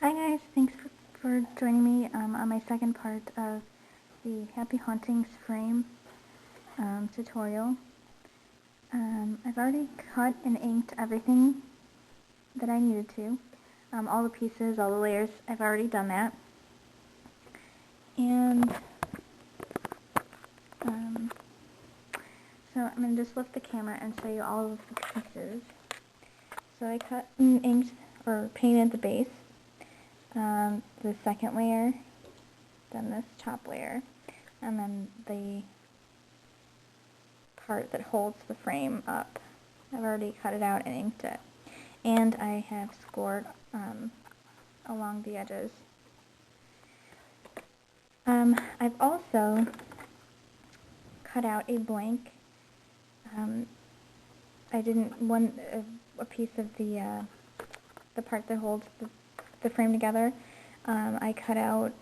Hi guys, thanks for joining me on my second part of the Happy Hauntings frame tutorial. I've already cut and inked everything that I needed to. All the pieces, all the layers, I've already done that. And so I'm going to just lift the camera and show you all of the pieces. So I cut and inked or painted the base, the second layer, then this top layer, and then the part that holds the frame up. I've already cut it out and inked it. And I have scored along the edges. I've also cut out a blank. I didn't want a piece of the part that holds the frame together. I cut out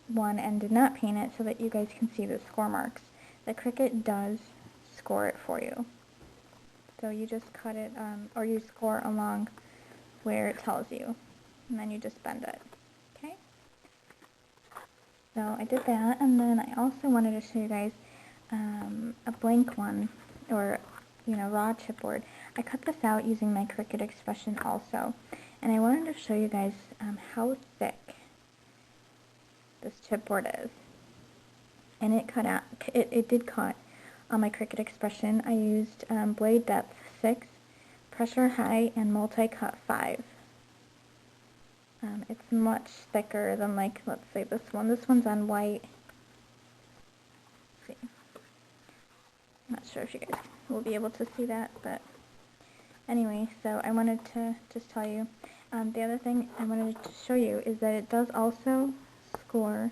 one and did not paint it so that you guys can see the score marks. The Cricut does score it for you. So you just cut it, or you score along where it tells you, and then you just bend it. Okay? So I did that, and then I also wanted to show you guys a blank one, or raw chipboard. I cut this out using my Cricut Expression also, and I wanted to show you guys how thick this chipboard is. And it did cut on my Cricut Expression. I used blade depth 6, pressure high, and multi-cut 5. It's much thicker than, like, let's say this one. This one's on white. Let's see. I'm not sure if you guys will be able to see that, but anyway, so I wanted to just tell you. The other thing I wanted to show you is that it does also score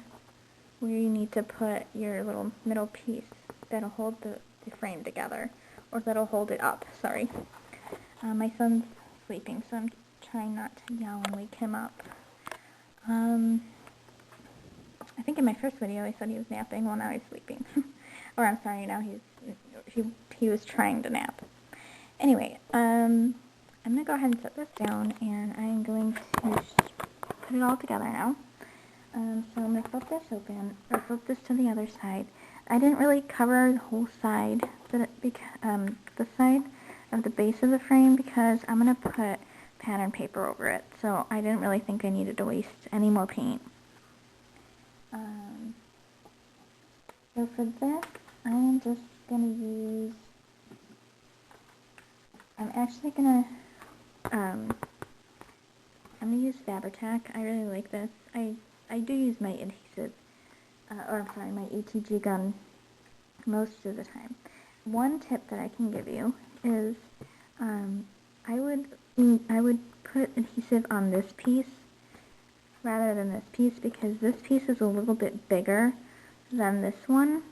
where you need to put your little middle piece that'll hold the frame together, or that'll hold it up, sorry. My son's sleeping, so I'm trying not to yell and wake him up. I think in my first video I said he was napping, well now he's sleeping. Or I'm sorry, now he was trying to nap. Anyway, I'm going to go ahead and set this down, and I'm going to put it all together now. So I'm going to flip this open, or flip this to the other side. I didn't really cover the whole side, the side of the base of the frame, because I'm going to put pattern paper over it, so I didn't really think I needed to waste any more paint. So for this, I'm just going to use, I'm going to use Fabri-Tac. I really like this. I do use my adhesive, my ATG gun most of the time. One tip that I can give you is I would put adhesive on this piece rather than this piece, because this piece is a little bit bigger than this one.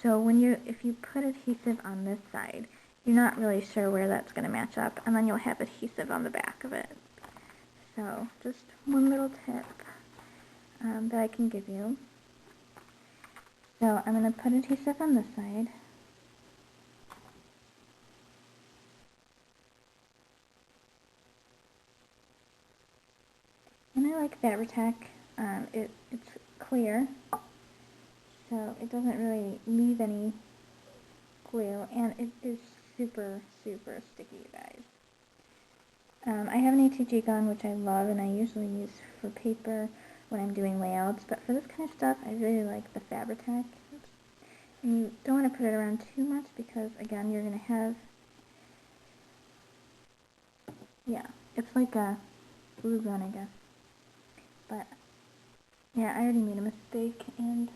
So if you put adhesive on this side, you're not really sure where that's going to match up, and then you'll have adhesive on the back of it. So just one little tip that I can give you. So I'm going to put adhesive on this side. And I like Fabri-Tac. It's clear, so it doesn't really leave any glue, and it is super, super sticky, you guys. I have an ATG gun, which I love, and I usually use for paper when I'm doing layouts, but for this kind of stuff, I really like the Fabri-Tac. And you don't want to put it around too much, because, again, you're going to have, yeah, it's like a glue gun, I guess. But, yeah, I already made a mistake and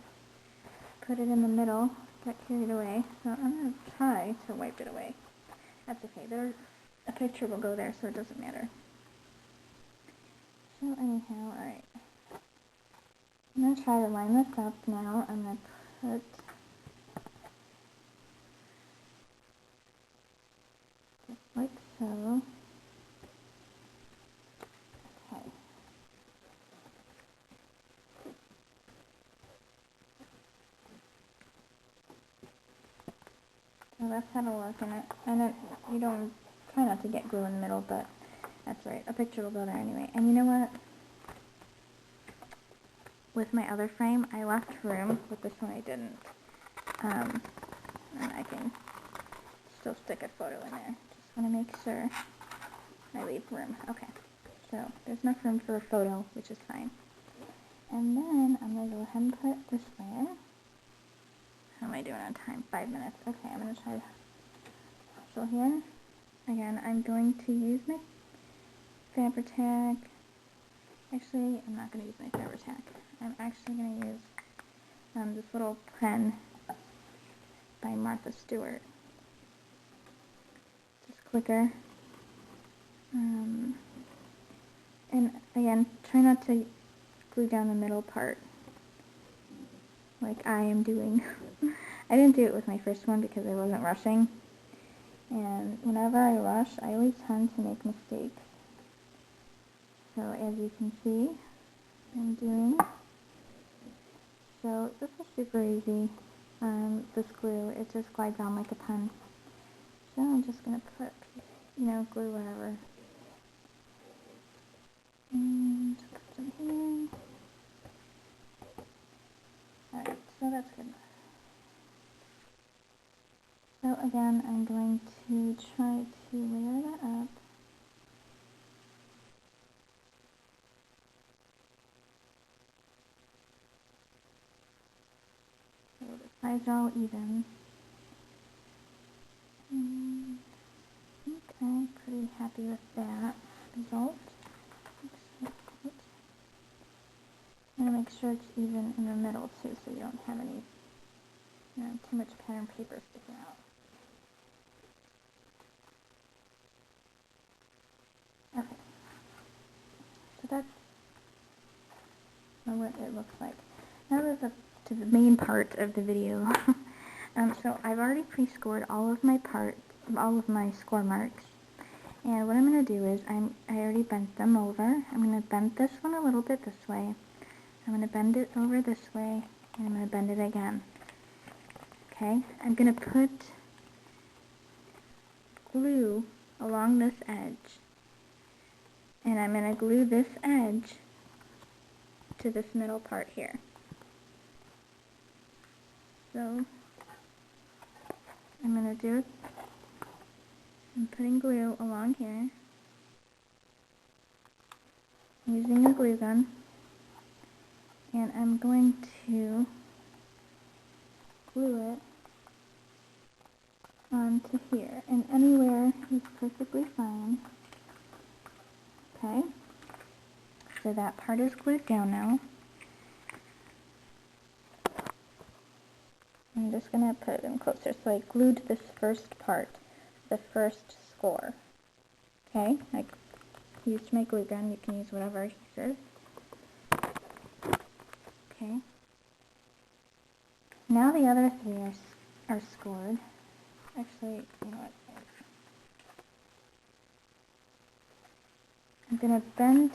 put it in the middle, got carried away, so I'm going to try to wipe it away. That's okay, a picture will go there, so it doesn't matter. So anyhow, alright. I'm going to try to line this up now. I'm going to put just like so. Okay. So that's how to look, and you don't try not to get glue in the middle, but that's right. A picture will go there anyway. And you know what? with my other frame, I left room. With this one I didn't. And I can still stick a photo in there. Just want to make sure I leave room. Okay, so there's enough room for a photo, which is fine. And then I'm going to go ahead and put this layer. How am I doing on time? 5 minutes. Okay, I'm going to try. So here, again, I'm going to use my Fabri-Tac. Actually, I'm not going to use my Fabri-Tac. I'm actually going to use this little pen by Martha Stewart. Just clicker. And again, try not to glue down the middle part like I am doing. I didn't do it with my first one because I wasn't rushing. And whenever I rush, I always tend to make mistakes. So as you can see, I'm doing. So this is super easy. This glue, it just glides on like a pen. So I'm just going to put, glue wherever. And put some here. Alright, so that's good enough. So again, I'm going to try to layer that up. So the sides are all even. Okay, pretty happy with that result. I'm going to make sure it's even in the middle too, so you don't have any, too much pattern paper sticking out. Okay, so that's what it looks like. Now to the main part of the video. So I've already pre-scored all of my score marks. And what I'm going to do is, I already bent them over. I'm going to bend this one a little bit this way. I'm going to bend it over this way, and I'm going to bend it again. Okay, I'm going to put glue along this edge. And I'm going to glue this edge to this middle part here. So, I'm going to do it. I'm putting glue along here, using a glue gun, and I'm going to glue it onto here, and anywhere is perfectly fine. Okay, so that part is glued down now. I'm just going to put it in closer. So I glued this first part, the first score. Okay, I used my glue gun. You can use whatever adhesive. Okay. Now the other three are scored. Actually, you know what? I'm going to bend.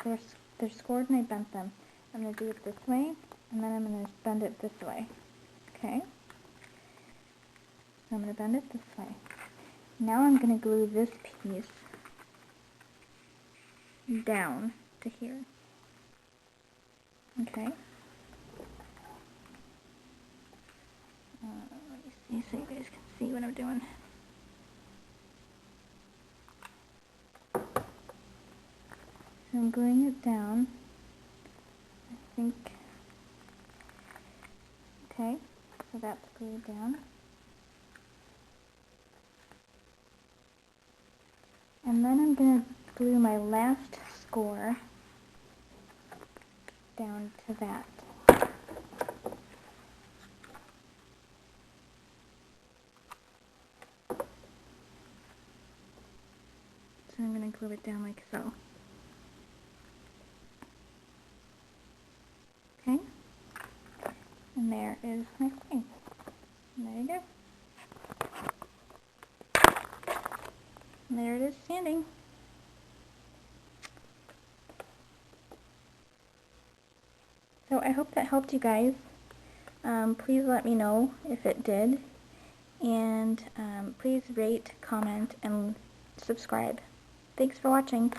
They're scored and I bent them. I'm going to do it this way, and then I'm going to bend it this way. Okay? So I'm going to bend it this way. Now I'm going to glue this piece down to here. Okay? Let me see so you guys can see what I'm doing. So I'm gluing it down. I think. Okay, so that's glued down. And then I'm going to glue my last score down to that. So I'm going to glue it down like so. Okay? And there is my frame. And there you go. And there it is standing. So I hope that helped you guys. Please let me know if it did. And please rate, comment, and subscribe. Thanks for watching.